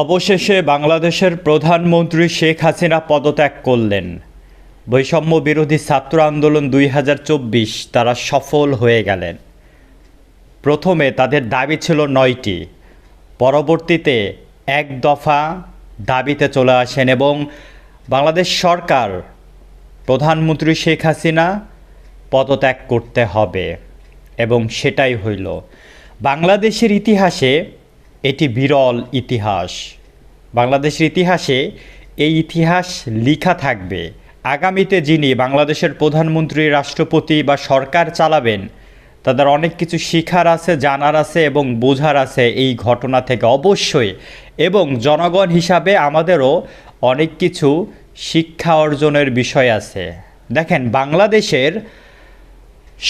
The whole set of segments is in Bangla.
অবশেষে বাংলাদেশের প্রধানমন্ত্রী শেখ হাসিনা পদত্যাগ করলেন। বৈষম্য বিরোধী ছাত্র আন্দোলন ২০২৪ তারা সফল হয়ে গেলেন। প্রথমে তাদের দাবি ছিল ৯টি, পরবর্তীতে এক দফা দাবিতে চলে আসেন এবং বাংলাদেশ সরকার প্রধানমন্ত্রী শেখ হাসিনা পদত্যাগ করতে হবে এবং সেটাই হইল। বাংলাদেশের ইতিহাসে এটি বিরল ইতিহাস। বাংলাদেশের ইতিহাসে এই ইতিহাস লেখা থাকবে। আগামীতে যিনি বাংলাদেশের প্রধানমন্ত্রী, রাষ্ট্রপতি বা সরকার চালাবেন, তাদের অনেক কিছু শিখার আছে, জানার আছে এবং বোঝার আছে এই ঘটনা থেকে অবশ্যই। এবং জনগণ হিসাবে আমাদেরও অনেক কিছু শিক্ষা অর্জনের বিষয় আছে। দেখেন, বাংলাদেশের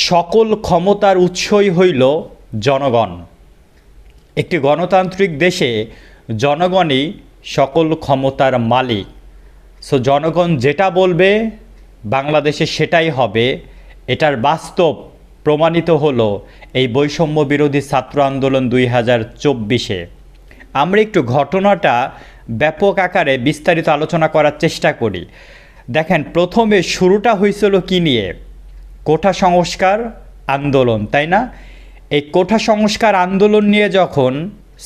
সকল ক্ষমতার উৎসই হইল জনগণ। একটি গণতান্ত্রিক দেশে জনগণই সকল ক্ষমতার মালিক। সো জনগণ যেটা বলবে বাংলাদেশে সেটাই হবে। এটার বাস্তব প্রমাণিত হলো এই বৈষম্য বিরোধী ছাত্র আন্দোলন ২০২৪-এ। আমরা একটু ঘটনাটা ব্যাপক আকারে বিস্তারিত আলোচনা করার চেষ্টা করি। দেখেন, প্রথমে শুরুটা হয়েছিল কি নিয়ে? কোটা সংস্কার আন্দোলন, তাই না? এই কোটা সংস্কার আন্দোলন নিয়ে যখন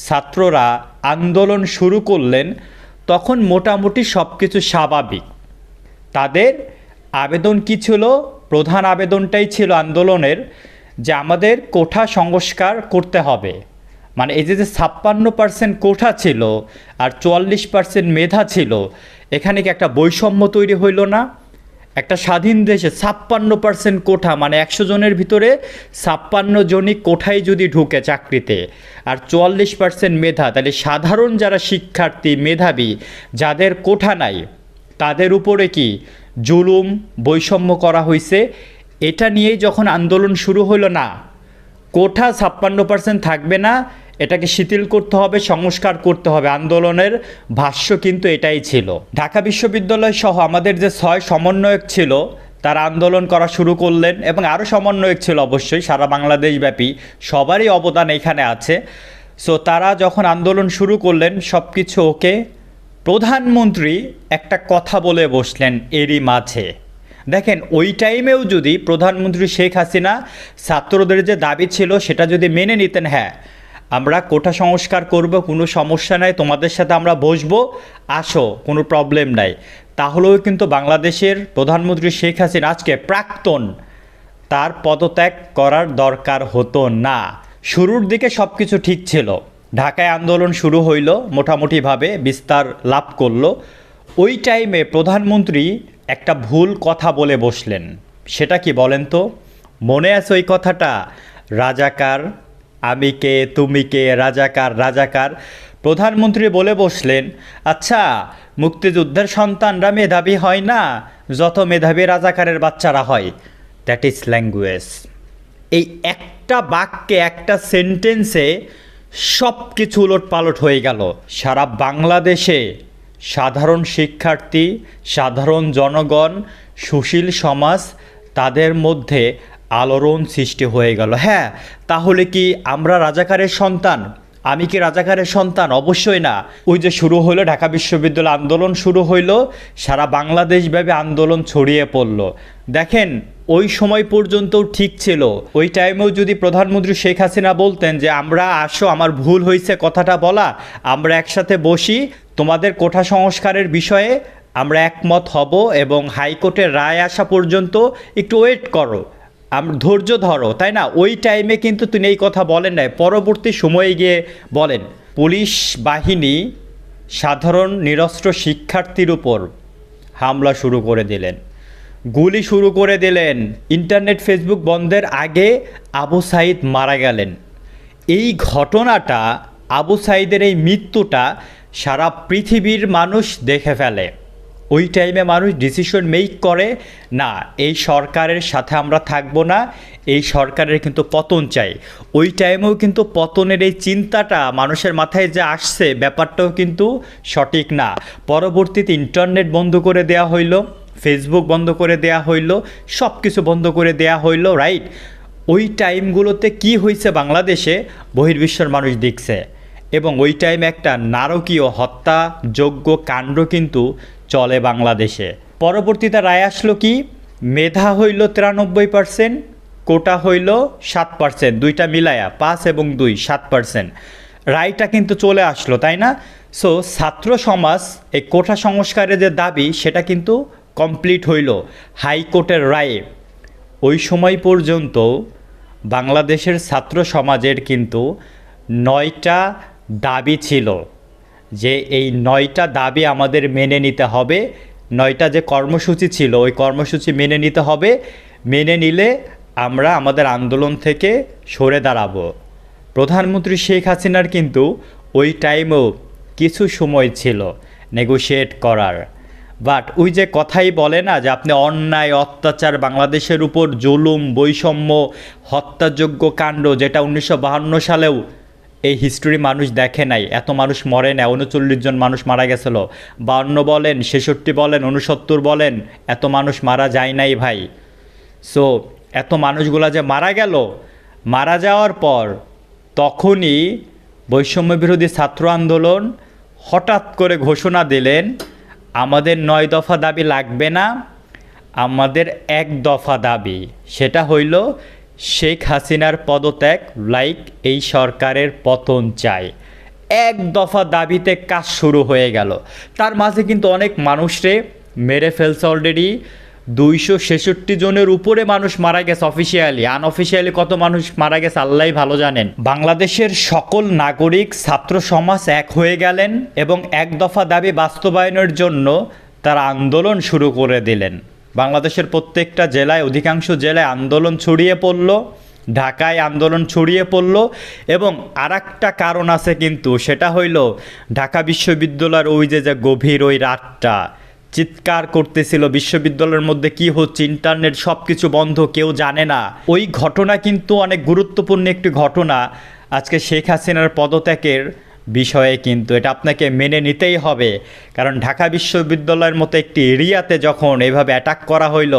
ছাত্ররা আন্দোলন শুরু করলেন, তখন মোটামুটি সব কিছু স্বাভাবিক। তাদের আবেদন কি ছিল? প্রধান আবেদনটাই ছিল আন্দোলনের যে আমাদের কোটা সংস্কার করতে হবে। মানে এই যে ৫৬% কোটা ছিল আর ৪৪% মেধা ছিল, এখানে কি একটা বৈষম্য তৈরি হইল না? একটা স্বাধীন দেশে ৫৬% কোঠা, মানে ১০০ জনের ভিতরে ৫৬ জনই কোঠায় যদি ঢুকে চাকরিতে, আর ৪৪% মেধা, তাহলে সাধারণ যারা শিক্ষার্থী, মেধাবী, যাদের কোঠা নাই, তাদের উপরে কি জুলুম, বৈষম্য করা হয়েছে। এটা নিয়েই যখন আন্দোলন শুরু হলো, না কোঠা ৫৬% থাকবে না, এটাকে শিথিল করতে হবে, সংস্কার করতে হবে। আন্দোলনের ভাষ্য কিন্তু এটাই ছিল। ঢাকা বিশ্ববিদ্যালয় সহ আমাদের যে ৬ সমন্বয়ক ছিল, তারা আন্দোলন করা শুরু করলেন এবং আরও সমন্বয়ক ছিল অবশ্যই সারা বাংলাদেশব্যাপী, সবারই অবদান এখানে আছে। সো তারা যখন আন্দোলন শুরু করলেন, সব কিছু ওকে। প্রধানমন্ত্রী একটা কথা বলে বসলেন এরই মাঝে। দেখেন, ওই টাইমেও যদি প্রধানমন্ত্রী শেখ হাসিনা ছাত্রদের যে দাবি ছিল সেটা যদি মেনে নিতেন, হ্যাঁ আমরা কোটা সংস্কার করব, কোনো সমস্যা নাই, তোমাদের সাথে আমরা বসবো, আসো, কোনো প্রবলেম নাই, তাহলেও কিন্তু বাংলাদেশের প্রধানমন্ত্রী শেখ হাসিনা আজকে প্রাক্তন, তার পদত্যাগ করার দরকার হতো না। শুরুর দিকে সব কিছু ঠিক ছিল। ঢাকায় আন্দোলন শুরু হইল, মোটামুটিভাবে বিস্তার লাভ করলো। ওই টাইমে প্রধানমন্ত্রী একটা ভুল কথা বলে বসলেন। সেটা কি বলেন তো? মনে আছে ওই কথাটা? রাজাকার, আমি কে, তুমি কে, রাজাকার রাজাকার। প্রধানমন্ত্রী বলে বসলেন, আচ্ছা মুক্তিযুদ্ধের সন্তানরা মেধাবী হয় না, যত মেধাবী রাজাকারের বাচ্চারা হয়। That is language. এই একটা বাক্যে, একটা সেন্টেন্সে সব কিছু উলটপালট হয়ে গেল। সারা বাংলাদেশে সাধারণ শিক্ষার্থী, সাধারণ জনগণ, সুশীল সমাজ, তাদের মধ্যে আলোড়ন সৃষ্টি হয়ে গেল। হ্যাঁ, তাহলে কি আমরা রাজাকারের সন্তান? আমি কি রাজাকারের সন্তান? অবশ্যই না। ওই যে শুরু হলো ঢাকা বিশ্ববিদ্যালয় আন্দোলন, শুরু হইল, সারা বাংলাদেশব্যাপী আন্দোলন ছড়িয়ে পড়ল। দেখেন, ওই সময় পর্যন্তও ঠিক ছিল। ওই টাইমেও যদি প্রধানমন্ত্রী শেখ হাসিনা বলতেন যে আমরা আসো, আমার ভুল হয়েছে কথাটা বলা, আমরা একসাথে বসি, তোমাদের কোটা সংস্কারের বিষয়ে আমরা একমত হব এবং হাইকোর্টের রায় আসা পর্যন্ত একটু ওয়েট করো, ধৈর্য ধরো, তাই না? ওই টাইমে কিন্তু তিনি এই কথা বলেন নাই, পরবর্তী সময়ে গিয়ে বলেন। পুলিশ বাহিনী সাধারণ নিরস্ত্র শিক্ষার্থীর উপর হামলা শুরু করে দিলেন, গুলি শুরু করে দিলেন। ইন্টারনেট, ফেসবুক বন্ধের আগে আবু সাঈদ মারা গেলেন। এই ঘটনাটা, আবু সাঈদের এই মৃত্যুটা সারা পৃথিবীর মানুষ দেখে ফেলে। ওই টাইমে মানুষ ডিসিশন মেক করে, না এই সরকারের সাথে আমরা থাকবো না, এই সরকারের কিন্তু পতন চাই। ওই টাইমেও কিন্তু পতনের এই চিন্তাটা মানুষের মাথায় যে আসছে, ব্যাপারটাও কিন্তু সঠিক না। পরবর্তীতে ইন্টারনেট বন্ধ করে দেয়া হইল, ফেসবুক বন্ধ করে দেয়া হইল, সব কিছু বন্ধ করে দেয়া হইল, রাইট? ওই টাইমগুলোতে কি হয়েছে বাংলাদেশে, বহির্বিশ্বের মানুষ দেখছে। এবং ওই টাইমে একটা নারকীয় হত্যাযোগ্য কাণ্ড কিন্তু চলে বাংলাদেশে। পরবর্তীতে রায় আসলো কি, মেধা হইল 93%, কোটা হইল 7%, দুইটা মিলায়া 5 এবং 2 7%। রায়টা কিন্তু চলে আসলো, তাই না? সো ছাত্র সমাজ এই কোটা সংস্কারের যে দাবি সেটা কিন্তু কমপ্লিট হইল হাইকোর্টের রায়ে। ওই সময় পর্যন্ত বাংলাদেশের ছাত্র সমাজের কিন্তু 9টা দাবি ছিল, যে এই 9টা দাবি আমাদের মেনে নিতে হবে। 9টা যে কর্মসূচি ছিল ওই কর্মসূচি মেনে নিতে হবে, মেনে নিলে আমরা আমাদের আন্দোলন থেকে সরে দাঁড়াবো। প্রধানমন্ত্রী শেখ হাসিনার কিন্তু ওই টাইমেও কিছু সময় ছিল নেগোশিয়েট করার, বাট ওই যে কথাই বলে না যে আপনি অন্যায় অত্যাচার, বাংলাদেশের উপর জুলুম, বৈষম্য, হত্যাযোগ্য কাণ্ড, যেটা 1952 সালেও এই হিস্ট্রি মানুষ দেখে নাই, এত মানুষ মরে না, 39 জন মানুষ মারা গেছিল। 52 বলেন, 66 বলেন, 69 বলেন, এত মানুষ মারা যায় নাই ভাই। সো এত মানুষগুলা যে মারা গেল, মারা যাওয়ার পর তখনই বৈষম্য বিরোধী ছাত্র আন্দোলন হঠাৎ করে ঘোষণা দিলেন, আমাদের 9 দফা দাবি লাগবে না, আমাদের 1 দফা দাবি, সেটা হইল শেখ হাসিনার পদত্যাগ, লাইক এই সরকারের পতন চাই। 1 দফা দাবিতে কাজ শুরু হয়ে গেল। তার মাঝে কিন্তু অনেক মানুষরে মেরে ফেলছে অলরেডি। 266 জনের উপরে মানুষ মারা গেছে অফিসিয়ালি, আনঅফিসিয়ালি কত মানুষ মারা গেছে আল্লাহই ভালো জানেন। বাংলাদেশের সকল নাগরিক ছাত্র সমাজ এক হয়ে গেলেন এবং 1 দফা দাবি বাস্তবায়নের জন্য তারা আন্দোলন শুরু করে দিলেন। বাংলাদেশের প্রত্যেকটা জেলায়, অধিকাংশ জেলায় আন্দোলন ছড়িয়ে পড়ল, ঢাকায় আন্দোলন ছড়িয়ে পড়ল। এবং আরেকটা কারণ আছে কিন্তু, সেটা হইল ঢাকা বিশ্ববিদ্যালয়ের ওই যে গভীর ওই রাতটা চিৎকার করতেছিল বিশ্ববিদ্যালয়ের মধ্যে কি হচ্ছে, ইন্টারনেট সব কিছু বন্ধ, কেউ জানে না। ওই ঘটনা কিন্তু অনেক গুরুত্বপূর্ণ একটি ঘটনা আজকে শেখ হাসিনার পদত্যাগের বিষয়ে, কিন্তু এটা আপনাকে মেনে নিতেই হবে। কারণ ঢাকা বিশ্ববিদ্যালয়ের মতো একটি এরিয়াতে যখন এভাবে অ্যাটাক করা হইল,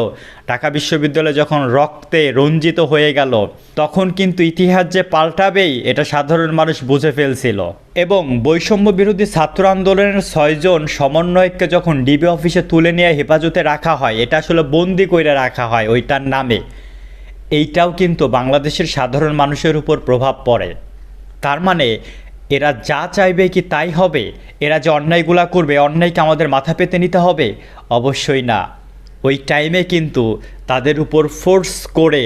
ঢাকা বিশ্ববিদ্যালয় যখন রক্তে রঞ্জিত হয়ে গেল, তখন কিন্তু ইতিহাস যে পাল্টাবেই এটা সাধারণ মানুষ বুঝে ফেলছিল। এবং বৈষম্য বিরোধী ছাত্র আন্দোলনের 6 জন সমন্বয়ককে যখন ডিবি অফিসে তুলে নিয়ে হেফাজতে রাখা হয়, এটা আসলে বন্দি করে রাখা হয় ওইটার নামে, এইটাও কিন্তু বাংলাদেশের সাধারণ মানুষের উপর প্রভাব পড়ে। তার মানে এরা যা চাইবে কি তাই হবে? এরা যে অন্যায়গুলা করবে, অন্যায়কে আমাদের মাথা পেতে নিতে হবে? অবশ্যই না। ওই টাইমে কিন্তু তাদের উপর ফোর্স করে,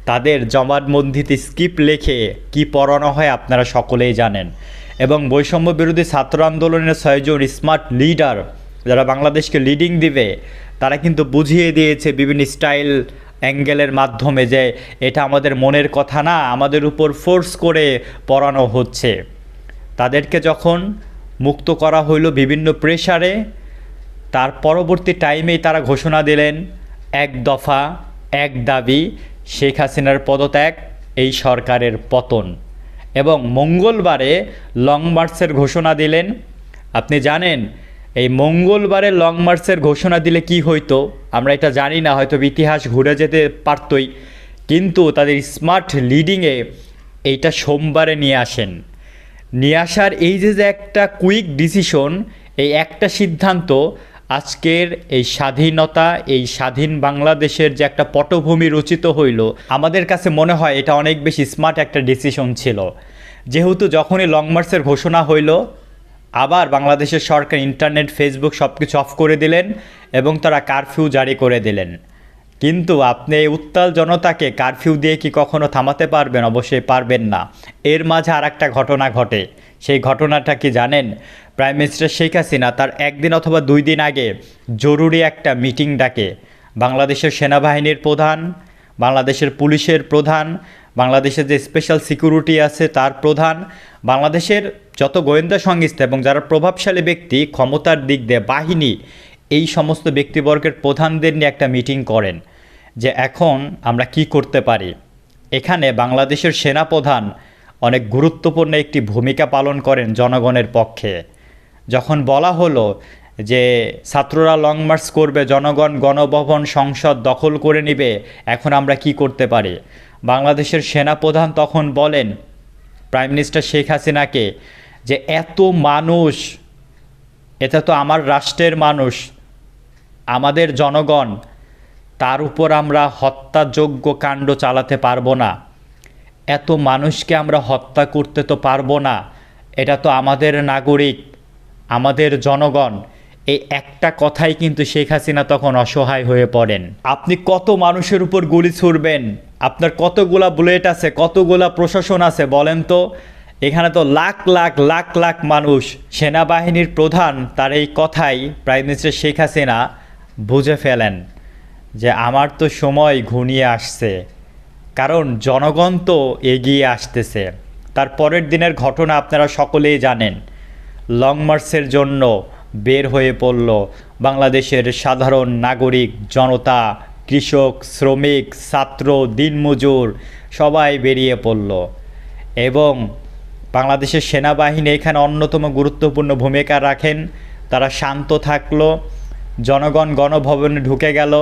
তাদের জবানবন্দিতে স্ক্রিপ্ট লিখে কি পড়ানো হয় আপনারা সকলেই জানেন। এবং বৈষম্য বিরোধী ছাত্র আন্দোলনের 6 জন স্মার্ট লিডার যারা বাংলাদেশকে লিডিং দিবে, তারা কিন্তু বুঝিয়ে দিয়েছে বিভিন্ন স্টাইল অ্যাঙ্গেলের মাধ্যমে যে এটা আমাদের মনের কথা না, আমাদের উপর ফোর্স করে পড়ানো হচ্ছে। তাদেরকে যখন মুক্ত করা হইল বিভিন্ন প্রেসারে, তার পরবর্তী টাইমেই তারা ঘোষণা দিলেন 1 দফা 1 দাবি, শেখ হাসিনার পদত্যাগ, এই সরকারের পতন। এবং মঙ্গলবারে লং মার্চের ঘোষণা দিলেন। আপনি জানেন এই মঙ্গলবারে লং মার্চের ঘোষণা দিলে কি হইতো আমরা এটা জানি না, হয়তো ইতিহাস ঘুরে যেতে পারতই, কিন্তু তাদের স্মার্ট লিডিংয়ে এইটা সোমবারে নিয়ে আসেন। নিয়ে আসার এই যে একটা কুইক ডিসিশন, এই একটা সিদ্ধান্ত আজকের এই স্বাধীনতা, এই স্বাধীন বাংলাদেশের যে একটা পটভূমি রচিত হইল, আমাদের কাছে মনে হয় এটা অনেক বেশি স্মার্ট একটা ডিসিশন ছিল। যেহেতু যখনই লং মার্চের ঘোষণা হইল, আবার বাংলাদেশের সরকার ইন্টারনেট, ফেসবুক সব কিছু অফ করে দিলেন এবং তারা কারফিউ জারি করে দিলেন। কিন্তু আপনি এই উত্তাল জনতাকে কারফিউ দিয়ে কি কখনো থামাতে পারবেন? অবশ্যই পারবেন না। এর মাঝে আর একটা ঘটনা ঘটে। সেই ঘটনাটা কি জানেন? প্রাইম মিনিস্টার শেখ হাসিনা তার 1 দিন অথবা 2 দিন আগে জরুরি একটা মিটিং ডাকে। বাংলাদেশের সেনাবাহিনীর প্রধান, বাংলাদেশের পুলিশের প্রধান, বাংলাদেশের যে স্পেশাল সিকিউরিটি আছে তার প্রধান, বাংলাদেশের যত গোয়েন্দা সংস্থা এবং যারা প্রভাবশালী ব্যক্তি, ক্ষমতার দিক দিয়ে বাহিনী, এই সমস্ত ব্যক্তিবর্গের প্রধানদের নিয়ে একটা মিটিং করেন যে এখন আমরা কি করতে পারি। এখানে বাংলাদেশের সেনাপ্রধান অনেক গুরুত্বপূর্ণ একটি ভূমিকা পালন করেন জনগণের পক্ষে। যখন বলা হলো যে ছাত্ররা লং মার্চ করবে, জনগণ গণভবন, সংসদ দখল করে নেবে, এখন আমরা কি করতে পারি, বাংলাদেশের সেনাপ্রধান তখন বলেন প্রাইম মিনিস্টার শেখ হাসিনাকে যে এত মানুষ, এটা তো আমার রাষ্ট্রের মানুষ, আমাদের জনগণ, তার উপর আমরা হত্যাযোগ্য কাণ্ড চালাতে পারবো না, এত মানুষকে আমরা হত্যা করতে তো পারবো না, এটা তো আমাদের নাগরিক, আমাদের জনগণ। এই একটা কথাই কিন্তু শেখ হাসিনা তখন অসহায় হয়ে পড়েন। আপনি কত মানুষের উপর গুলি ছুড়বেন? আপনার কতগুলা বুলেট আছে, কতগুলা প্রশাসন আছে বলেন তো? এখানে তো লাখ লাখ লাখ লাখ মানুষ। সেনাবাহিনীর প্রধান তার এই কথাই প্রাইম মিনিস্টার শেখ হাসিনা বুঝে ফেলেন যে আমার তো সময় ঘনিয়ে আসছে, কারণ জনগণ তো এগিয়ে আসতেছে। তার পরের দিনের ঘটনা আপনারা সকলেই জানেন। লং মার্চের জন্য বের হয়ে পড়ল বাংলাদেশের সাধারণ নাগরিক, জনতা, কৃষক, শ্রমিক, ছাত্র, দিনমজুর সবাই বেরিয়ে পড়ল। এবং বাংলাদেশের সেনাবাহিনী এখানে অন্যতম গুরুত্বপূর্ণ ভূমিকা রাখেন। তারা শান্ত থাকলো, জনগণ গণভবনে ঢুকে গেল।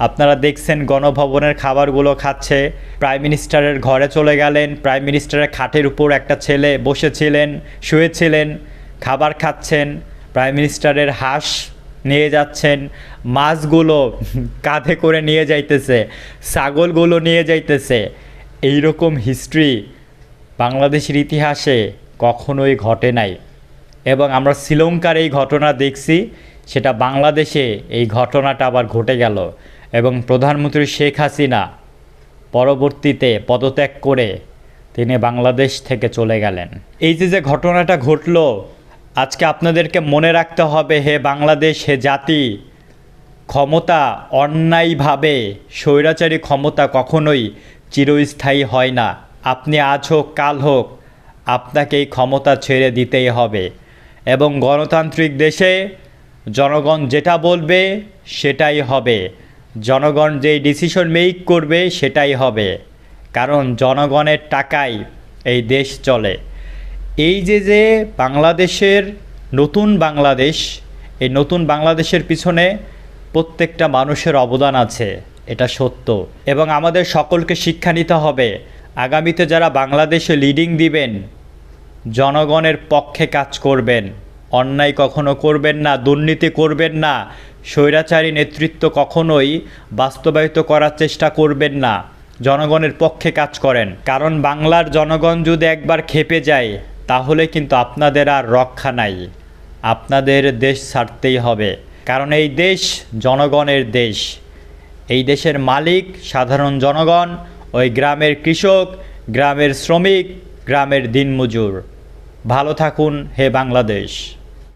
আপনারা দেখছেন গণভবনের খাবারগুলো খাচ্ছে। প্রাইম মিনিস্টারের ঘরে চলে গেলেন, প্রাইম মিনিস্টারের খাটের উপর একটা ছেলে বসেছিলেন, শুয়েছিলেন, খাবার খাচ্ছেন। প্রাইম মিনিস্টারের হাঁস নিয়ে যাচ্ছেন, মাছগুলো কাঁধে করে নিয়ে যাইতেছে, ছাগলগুলো নিয়ে যাইতেছে। এইরকম হিস্ট্রি বাংলাদেশের ইতিহাসে কখনোই ঘটে নাই। এবং আমরা শ্রীলঙ্কার এই ঘটনা দেখছি, সেটা বাংলাদেশে এই ঘটনাটা আবার ঘটে গেল। এবং প্রধানমন্ত্রী শেখ হাসিনা পরবর্তীতে পদত্যাগ করে তিনি বাংলাদেশ থেকে চলে গেলেন। এই যে ঘটনাটা ঘটল, আজকে আপনাদেরকে মনে রাখতে হবে, হে বাংলাদেশ, হে জাতি, ক্ষমতা অন্যায়ভাবে, স্বৈরাচারী ক্ষমতা কখনোই চিরস্থায়ী হয় না। আপনি আজ হোক কাল হোক, আপনাকে এই ক্ষমতা ছেড়ে দিতেই হবে। এবং গণতান্ত্রিক দেশে জনগণ যেটা বলবে সেটাই হবে, জনগণ যেই ডিসিশন মেক করবে সেটাই হবে, কারণ জনগণের টাকায় এই দেশ চলে। এই যে বাংলাদেশের নতুন বাংলাদেশ, এই নতুন বাংলাদেশের পিছনে প্রত্যেকটা মানুষের অবদান আছে, এটা সত্য। এবং আমাদের সকলকে শিক্ষা নিতে হবে, আগামীতে যারা বাংলাদেশে লিডিং দিবেন, জনগণের পক্ষে কাজ করবেন, অন্যায় কখনো করবেন না, দুর্নীতি করবেন না, স্বৈরাচারী নেতৃত্ব কখনোই বাস্তবায়িত করার চেষ্টা করবেন না, জনগণের পক্ষে কাজ করেন। কারণ বাংলার জনগণ যদি একবার খেপে যায়, তাহলে কিন্তু আপনাদের আর রক্ষা নাই, আপনাদের দেশ ছাড়তেই হবে। কারণ এই দেশ জনগণের দেশ, এই দেশের মালিক সাধারণ জনগণ, ওই গ্রামের কৃষক, গ্রামের শ্রমিক, গ্রামের দিনমজুর। ভালো থাকুন হে বাংলাদেশ।